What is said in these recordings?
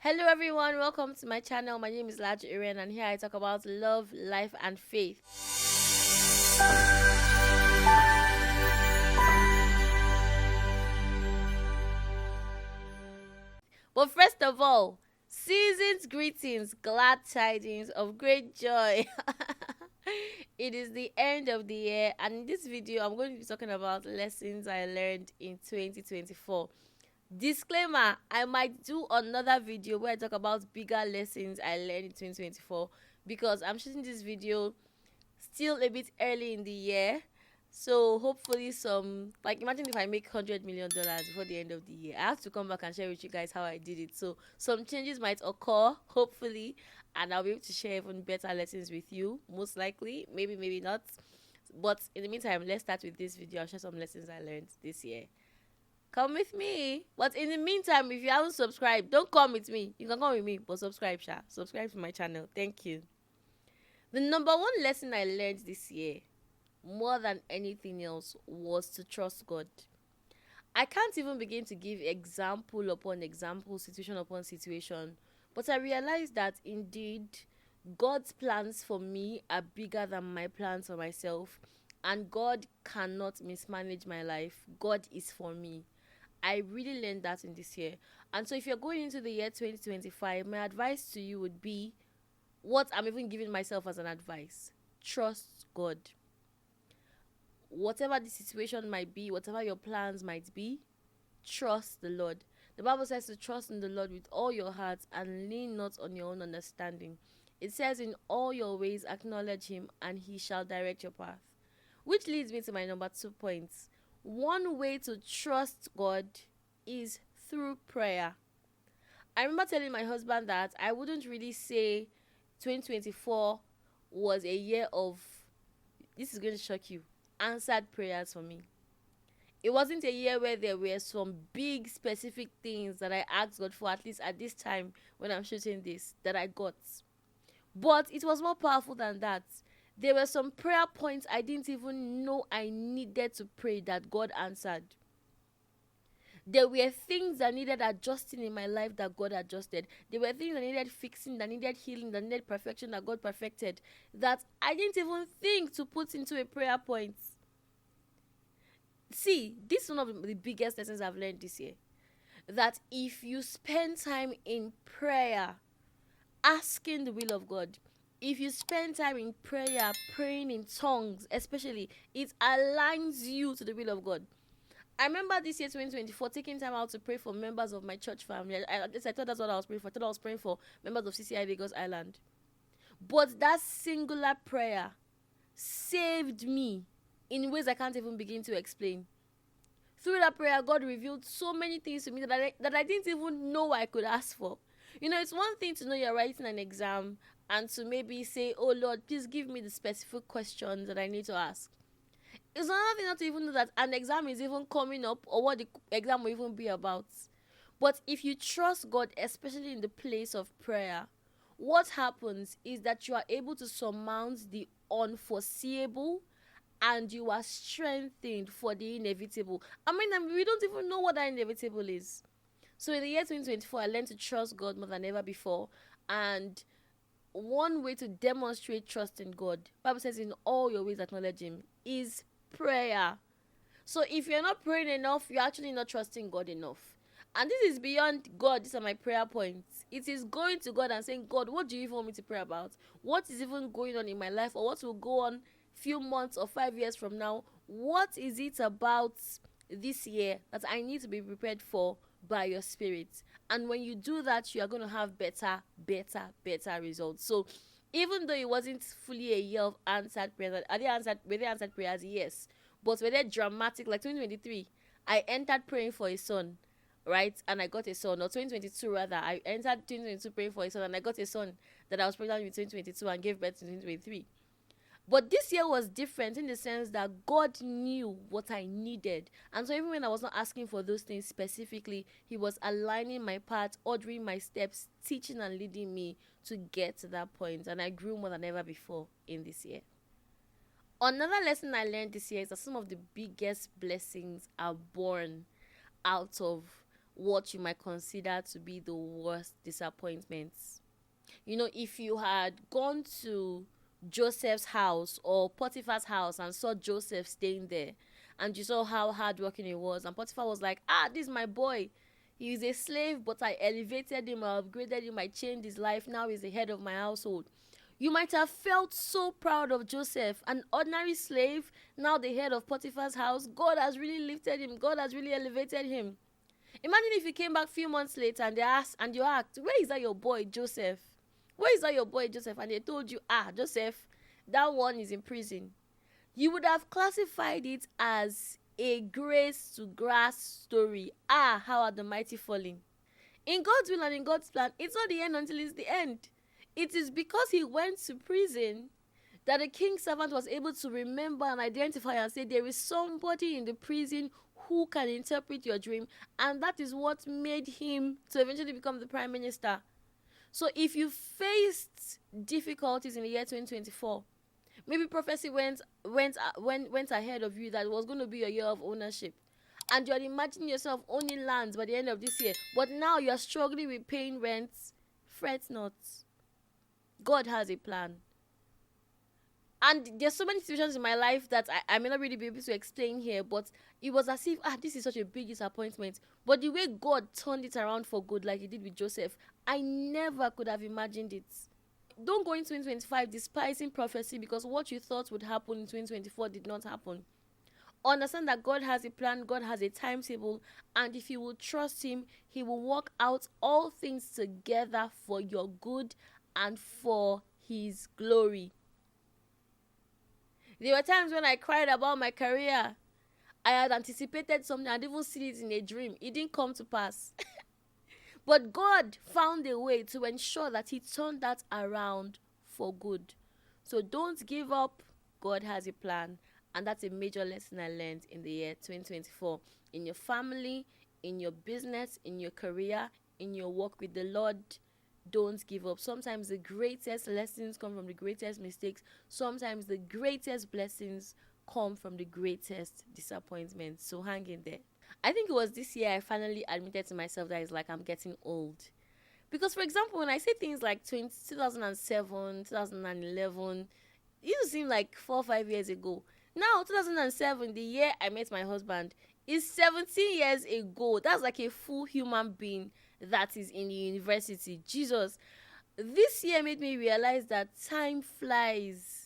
Hello everyone, welcome to my channel. My name is Laju Iren and here I talk about love, life and faith. But first of all, season's greetings, glad tidings of great joy. It is the end of the year and in this video I'm going to be talking about lessons I learned in 2024. Disclaimer, I might do another video where I talk about bigger lessons I learned in 2024 because I'm shooting this video still a bit early in the year. So hopefully imagine if I make $100 million before the end of the year. I have to come back and share with you guys how I did it. So some changes might occur, hopefully, and I'll be able to share even better lessons with you, most likely. Maybe not. But in the meantime, let's start with this video. I'll share some lessons I learned this year. Come with me. But in the meantime, if you haven't subscribed, don't come with me. You can come with me, but subscribe, Sha. Subscribe to my channel. Thank you. The number one lesson I learned this year, more than anything else, was to trust God. I can't even begin to give example upon example, situation upon situation, but I realized that indeed God's plans for me are bigger than my plans for myself, and God cannot mismanage my life. God is for me. I really learned that in this year. And so if you're going into the year 2025, my advice to you would be what I'm even giving myself as an advice. Trust God. Whatever the situation might be, whatever your plans might be, trust the Lord. The Bible says to trust in the Lord with all your heart and lean not on your own understanding. It says in all your ways acknowledge him and he shall direct your path. Which leads me to my number 2 points. One way to trust God is through prayer. I remember telling my husband that I wouldn't really say 2024 was a year of, this is going to shock you, answered prayers for me. It wasn't a year where there were some big specific things that I asked God for, at least at this time when I'm shooting this, that I got. But it was more powerful than that. There were some prayer points I didn't even know I needed to pray that God answered. There were things that needed adjusting in my life that God adjusted. There were things that needed fixing, that needed healing, that needed perfection that God perfected, that I didn't even think to put into a prayer point. See, this is one of the biggest lessons I've learned this year. That if you spend time in prayer, asking the will of God, if you spend time in prayer, praying in tongues, especially, it aligns you to the will of God. I remember this year, 2024, taking time out to pray for members of my church family. I thought that's what I was praying for. I thought I was praying for members of CCI Lagos Island. But that singular prayer saved me in ways I can't even begin to explain. Through that prayer, God revealed so many things to me that I didn't even know I could ask for. You know, it's one thing to know you're writing an exam and to maybe say, oh Lord, please give me the specific questions that I need to ask. It's another thing not to even know that an exam is even coming up or what the exam will even be about. But if you trust God, especially in the place of prayer, what happens is that you are able to surmount the unforeseeable and you are strengthened for the inevitable. I mean, we don't even know what that inevitable is. So in the year 2024, I learned to trust God more than ever before. And one way to demonstrate trust in God, Bible says in all your ways acknowledge him, is prayer. So if you're not praying enough, you're actually not trusting God enough. And this is beyond God. These are my prayer points. It is going to God and saying, God, what do you even want me to pray about? What is even going on in my life, or what will go on few months or 5 years from now? What is it about this year that I need to be prepared for by your spirit? And when you do that, you are going to have better results. So even though it wasn't fully a year of answered prayers, were they answered prayers? Yes. But were they dramatic? Like 2023, I entered praying for a son, right? And I got a son. Or 2022 rather, I entered 2022 praying for a son and I got a son that I was pregnant with 2022 and gave birth in 2023. But this year was different in the sense that God knew what I needed. And so even when I was not asking for those things specifically, he was aligning my path, ordering my steps, teaching and leading me to get to that point. And I grew more than ever before in this year. Another lesson I learned this year is that some of the biggest blessings are born out of what you might consider to be the worst disappointments. You know, if you had gone to Joseph's house or Potiphar's house and saw Joseph staying there, and you saw how hardworking he was, and Potiphar was like, this is my boy. He's a slave, but I elevated him, I upgraded him, I changed his life. Now he's the head of my household. You might have felt so proud of Joseph, an ordinary slave, now the head of Potiphar's house. God has really lifted him. God has really elevated him. Imagine if you came back a few months later and you asked, where is that your boy Joseph? Where is that your boy Joseph? And they told you, Joseph, that one is in prison. You would have classified it as a grace to grass story. How are the mighty falling? In God's will and in God's plan, it's not the end until it's the end. It is because he went to prison that the king's servant was able to remember and identify and say, there is somebody in the prison who can interpret your dream. And that is what made him to eventually become the prime minister. So if you faced difficulties in the year 2024, maybe prophecy went ahead of you that it was going to be a year of ownership, and you're imagining yourself owning lands by the end of this year, but now you're struggling with paying rent, fret not. God has a plan. And there's so many situations in my life that I may not really be able to explain here, but it was as if, this is such a big disappointment. But the way God turned it around for good, like he did with Joseph, I never could have imagined it. Don't go into 2025 despising prophecy because what you thought would happen in 2024 did not happen. Understand that God has a plan, God has a timetable, and if you will trust him, he will work out all things together for your good and for his glory. There were times when I cried about my career. I had anticipated something. I'd even seen it in a dream. It didn't come to pass. But God found a way to ensure that he turned that around for good. So don't give up. God has a plan. And that's a major lesson I learned in the year 2024. In your family, in your business, in your career, in your work with the Lord, don't give up. Sometimes the greatest lessons come from the greatest mistakes. Sometimes the greatest blessings come from the greatest disappointments. So hang in there. I think it was this year I finally admitted to myself that it's like I'm getting old. Because, for example, when I say things like 2007, 2011, it used to seem like 4 or 5 years ago. Now, 2007, the year I met my husband, is 17 years ago. That's like a full human being that is in the university. Jesus. This year made me realize that time flies.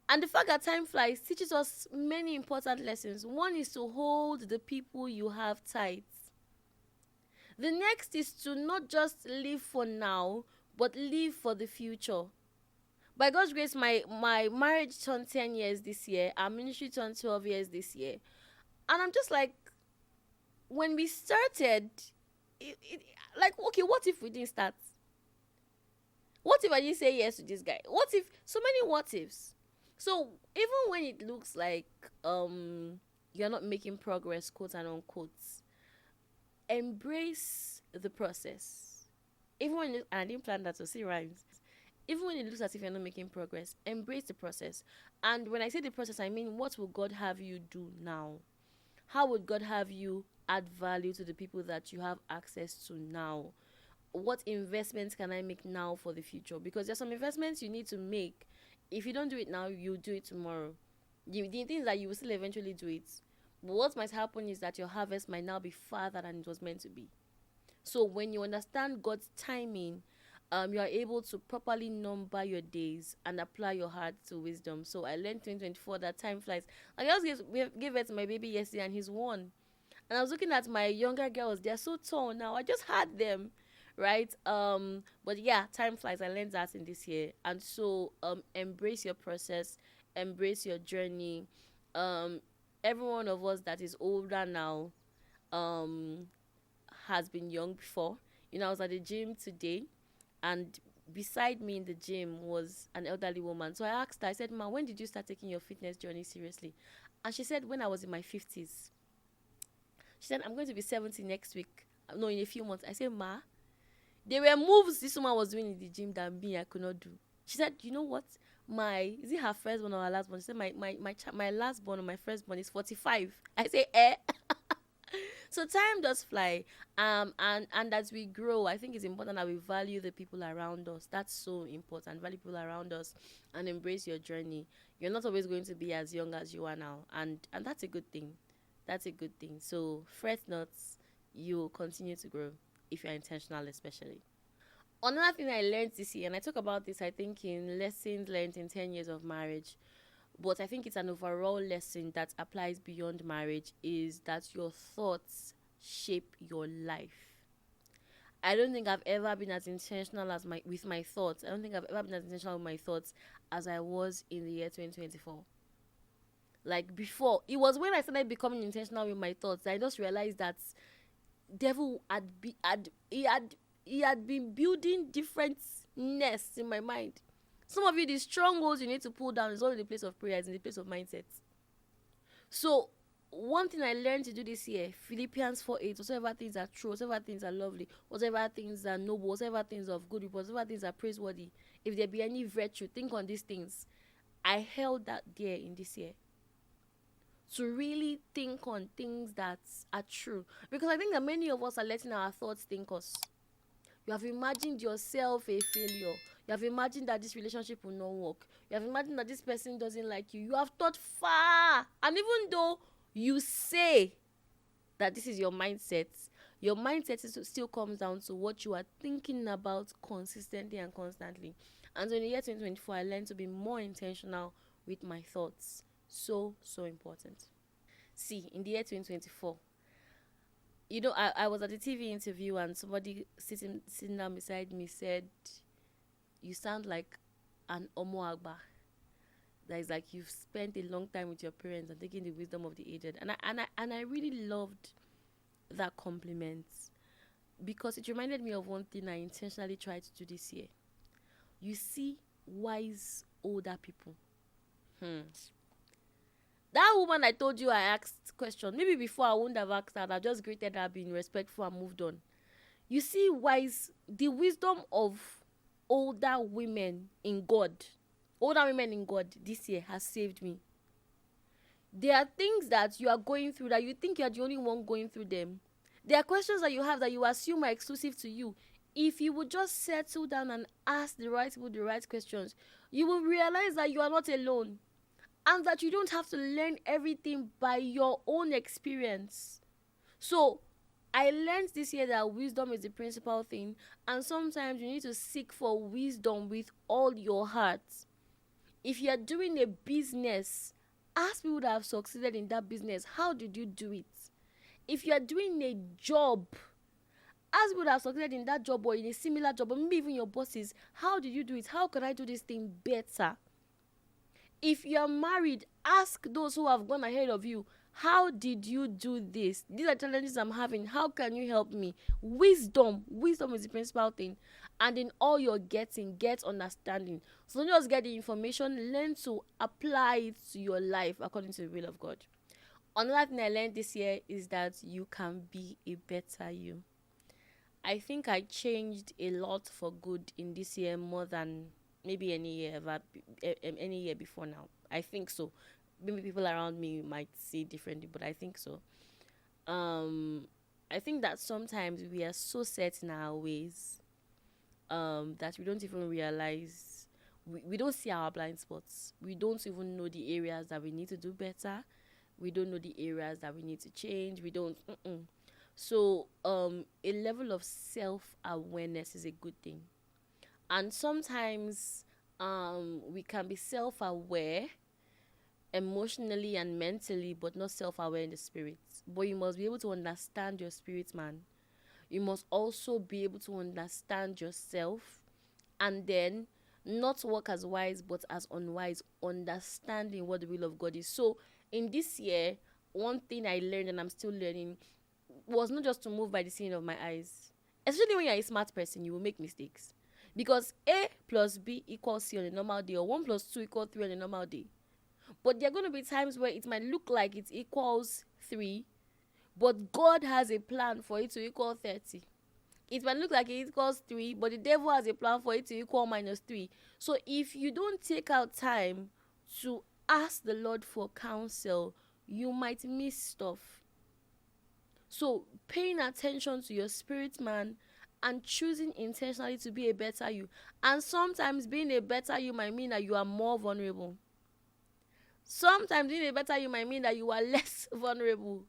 And the fact that time flies teaches us many important lessons. One is to hold the people you have tight. The next is to not just live for now, but live for the future. By God's grace, my marriage turned 10 years this year. Our ministry turned 12 years this year. And I'm just like, when we started, okay, what if we didn't start? What if I didn't say yes to this guy? What if, so many what ifs. So even when it looks like you're not making progress, quote and unquote, embrace the process. Even when and I didn't plan that to see rhymes. Even when it looks as if you're not making progress, embrace the process. And when I say the process, I mean, what will God have you do now? How would God have you add value to the people that you have access to now? What investments can I make now for the future? Because there's some investments you need to make. If you don't do it now, you'll do it tomorrow. The thing is that you will still eventually do it. But what might happen is that your harvest might now be farther than it was meant to be. So when you understand God's timing, you are able to properly number your days and apply your heart to wisdom. So I learned 2024 that time flies. Like I just gave birth to my baby yesterday and he's 1. And I was looking at my younger girls. They're so tall now. I just had them. Right, but yeah, time flies. I learned that in this year. And so embrace your process, embrace your journey. Every one of us that is older now has been young before. You know, I was at the gym today, and beside me in the gym was an elderly woman. So I asked her, I said, "Ma, when did you start taking your fitness journey seriously?" And she said, "When I was in my 50s. She said, "I'm going to be 70 next week. No, in a few months." I said, "Ma, there were moves this woman was doing in the gym that me, I could not do." She said, "You know what? Is it her firstborn or her lastborn?" She said, my lastborn or my firstborn is 45. I say, eh. So time does fly. And as we grow, I think it's important that we value the people around us. That's so important. Value people around us and embrace your journey. You're not always going to be as young as you are now, and that's a good thing. That's a good thing. So fret not, you'll continue to grow if you're intentional, especially. Another thing I learned this year, and I talk about this, I think, in lessons learned in 10 years of marriage, but I think it's an overall lesson that applies beyond marriage, is that your thoughts shape your life. I don't think I've ever been as intentional as my with my thoughts. I don't think I've ever been as intentional with my thoughts as I was in the year 2024. Like before, it was when I started becoming intentional with my thoughts that I just realized that devil had been building different nests in my mind. Some of you, the strongholds you need to pull down is not in the place of prayer, it's in the place of mindset. So one thing I learned to do this year, Philippians 4:8, whatever things are true, whatever things are lovely, whatever things are noble, whatever things of good report, whatever things are praiseworthy, if there be any virtue, think on these things. I held that there in this year, to really think on things that are true, because I think that many of us are letting our thoughts think us. You have imagined yourself a failure. You have imagined that this relationship will not work. You have imagined that this person doesn't like you. You have thought far. And even though you say that this is your mindset still comes down to what you are thinking about consistently and constantly. And so in the year 2024, I learned to be more intentional with my thoughts. So, so important. See, in the year 2024, I was at a TV interview and somebody sitting down beside me said, "You sound like an Omo Agba." That is like you've spent a long time with your parents and taking the wisdom of the aged. And I really loved that compliment, because it reminded me of one thing I intentionally tried to do this year. You see wise older people. That woman I told you I asked question, maybe before I wouldn't have asked her, I just greeted her, being respectful and moved on. You see the wisdom of older women in God. Older women in God this year has saved me. There are things that you are going through that you think you're the only one going through them. There are questions that you have that you assume are exclusive to you. If you would just settle down and ask the right people the right questions, you will realize that you are not alone. And that you don't have to learn everything by your own experience. So, I learned this year that wisdom is the principal thing. And sometimes you need to seek for wisdom with all your heart. If you are doing a business, ask people that have succeeded in that business, how did you do it? If you are doing a job, ask people that have succeeded in that job or in a similar job, or maybe even your bosses, how did you do it? How can I do this thing better? If you're married, ask those who have gone ahead of you, how did you do this? These are challenges I'm having. How can you help me? Wisdom is the principal thing. And in all you're getting, get understanding. So don't just get the information, learn to apply it to your life according to the will of God. Another thing I learned this year is that you can be a better you. I think I changed a lot for good in this year, more than maybe any year before now. I think so. Maybe people around me might see differently, but I think so. I think that sometimes we are so set in our ways that we don't even realize, we don't see our blind spots. We don't even know the areas that we need to do better. We don't know the areas that we need to change. We don't. So a level of self-awareness is a good thing. And sometimes we can be self-aware emotionally and mentally, but not self-aware in the spirit. But you must be able to understand your spirit, man. You must also be able to understand yourself, and then not work as wise but as unwise, understanding what the will of God is. So in this year, one thing I learned, and I'm still learning, was not just to move by the seeing of my eyes. Especially when you're a smart person, you will make mistakes. Because A plus B equals C on a normal day, or 1 plus 2 equals 3 on a normal day. But there are going to be times where it might look like it equals 3, but God has a plan for it to equal 30. It might look like it equals 3, but the devil has a plan for it to equal -3. So if you don't take out time to ask the Lord for counsel, you might miss stuff. So paying attention to your spirit man and choosing intentionally to be a better you. And sometimes being a better you might mean that you are more vulnerable. Sometimes being a better you might mean that you are less vulnerable.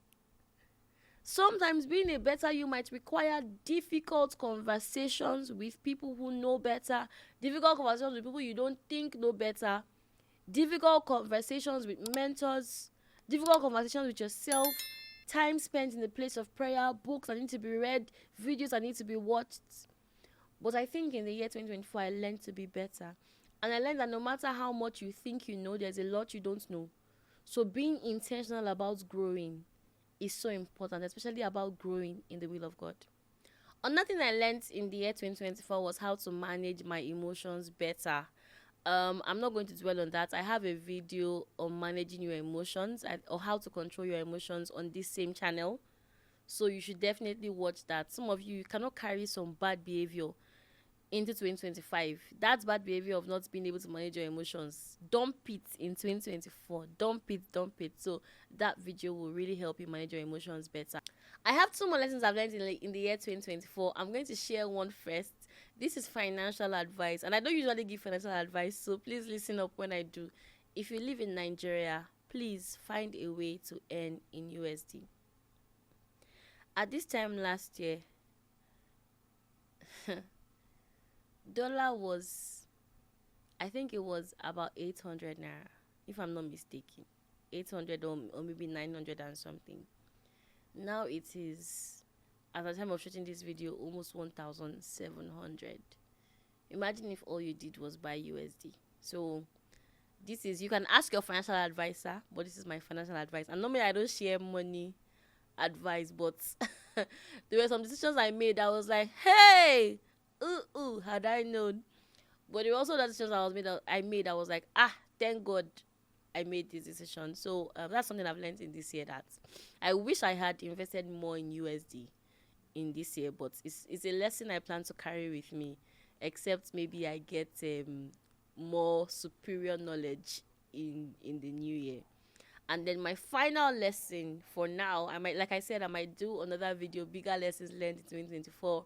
Sometimes being a better you might require difficult conversations with people who know better, difficult conversations with people you don't think know better, difficult conversations with mentors, difficult conversations with yourself, time spent in the place of prayer, books that need to be read, videos that need to be watched. But I think in the year 2024, I learned to be better. And I learned that no matter how much you think you know, there's a lot you don't know. So being intentional about growing is so important, especially about growing in the will of God. Another thing I learned in the year 2024 was how to manage my emotions better. I'm not going to dwell on that. I have a video on managing your emotions or how to control your emotions on this same channel. So you should definitely watch that. Some of you cannot carry some bad behavior into 2025. That's bad behavior of not being able to manage your emotions. Dump it in 2024. Dump it. So that video will really help you manage your emotions better. I have two more lessons I've learned in the year 2024. I'm going to share one first. This is financial advice, and I don't usually give financial advice, so please listen up when I do. If you live in Nigeria, please find a way to earn in USD. At this time last year, dollar was, I think it was about 800 naira, if I'm not mistaken. 800 or maybe 900 and something. Now it is, at the time of shooting this video, almost 1,700. Imagine if all you did was buy USD. So this is, you can ask your financial advisor, but this is my financial advice. And normally I don't share money advice, but there were some decisions I made that was like, hey, had I known. But there were also the decisions I made that was like, thank God I made this decision. So that's something I've learned in this year, that I wish I had invested more in USD in this year, but it's a lesson I plan to carry with me, except maybe I get more superior knowledge in the new year. And then my final lesson for now, I might do another video, bigger lessons learned in 2024.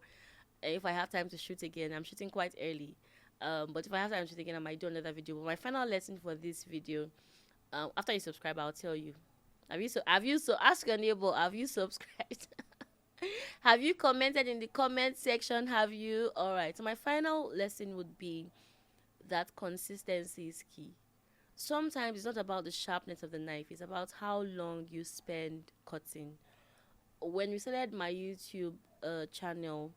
If I have time to shoot again, I'm shooting quite early. But if I have time to shoot again, I might do another video. But my final lesson for this video, after you subscribe, I'll tell you. Ask your neighbor, have you subscribed? Have you commented in the comment section? Have you? All right. So my final lesson would be that consistency is key. Sometimes it's not about the sharpness of the knife, it's about how long you spend cutting. When we started my YouTube channel,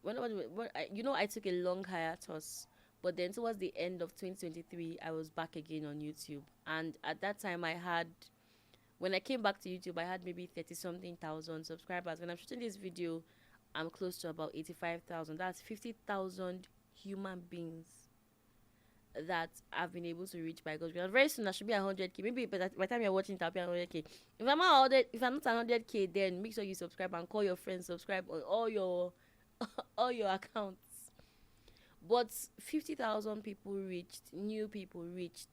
I took a long hiatus, but then towards the end of 2023, I was back again on YouTube. And at that time, when I came back to YouTube, I had maybe 30 something thousand subscribers. When I'm shooting this video, I'm close to about 85,000. That's 50,000 human beings that I've been able to reach by God's grace. Very soon I should be 100k. Maybe by the time you're watching it, I'll be 100k. If I'm not 100k, then make sure you subscribe and call your friends, subscribe on all your accounts. But 50,000 new people reached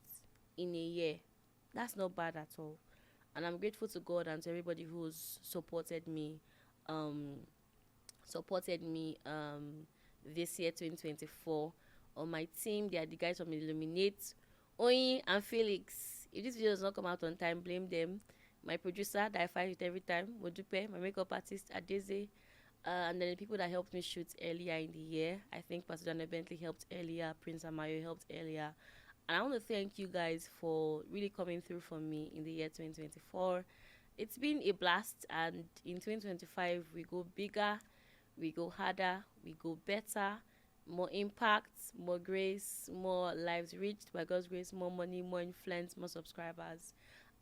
in a year. That's not bad at all. And I'm grateful to God and to everybody who's supported me this year 2024. On my team, they are the guys from Illuminate, Oyin and Felix. If this video does not come out on time, blame them. My producer that I fight with every time, Modupe, my makeup artist, Adeze, and then the people that helped me shoot earlier in the year. I think Pastor Daniel Bentley helped earlier, Prince Amayo helped earlier. And I want to thank you guys for really coming through for me in the year 2024. It's been a blast, and in 2025, we go bigger, we go harder, we go better. More impact, more grace, more lives reached by God's grace, more money, more influence, more subscribers.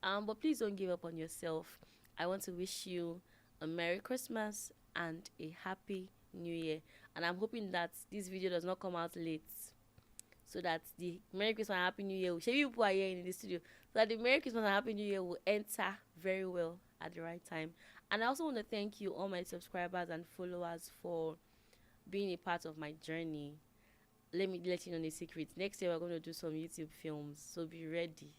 But please don't give up on yourself. I want to wish you a Merry Christmas and a Happy New Year. And I'm hoping that this video does not come out late, so that the Merry Christmas and Happy New Year, people are here in the studio, so that the Merry Christmas and Happy New Year will enter very well at the right time. And I also want to thank you, all my subscribers and followers, for being a part of my journey. Let me let you know the secret. Next year we're going to do some YouTube films, so be ready.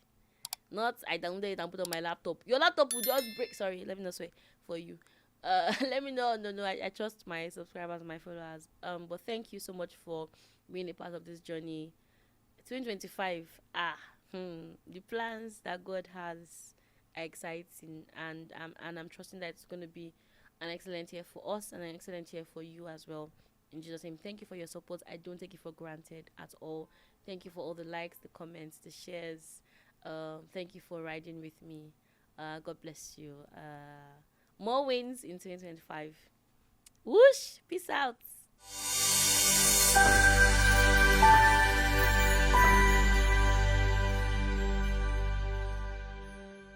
Not I download it and put on my laptop. Your laptop will just break. Sorry, let me not swear for you. Let me know. No, I trust my subscribers, my followers. But thank you so much for being a part of this journey. 2025. The plans that God has are exciting, and I'm trusting that it's going to be an excellent year for us and an excellent year for you as well. In Jesus' name, thank you for your support. I don't take it for granted at all. Thank you for all the likes, the comments, the shares. Thank you for riding with me. God bless you. More wins in 2025. Whoosh! Peace out.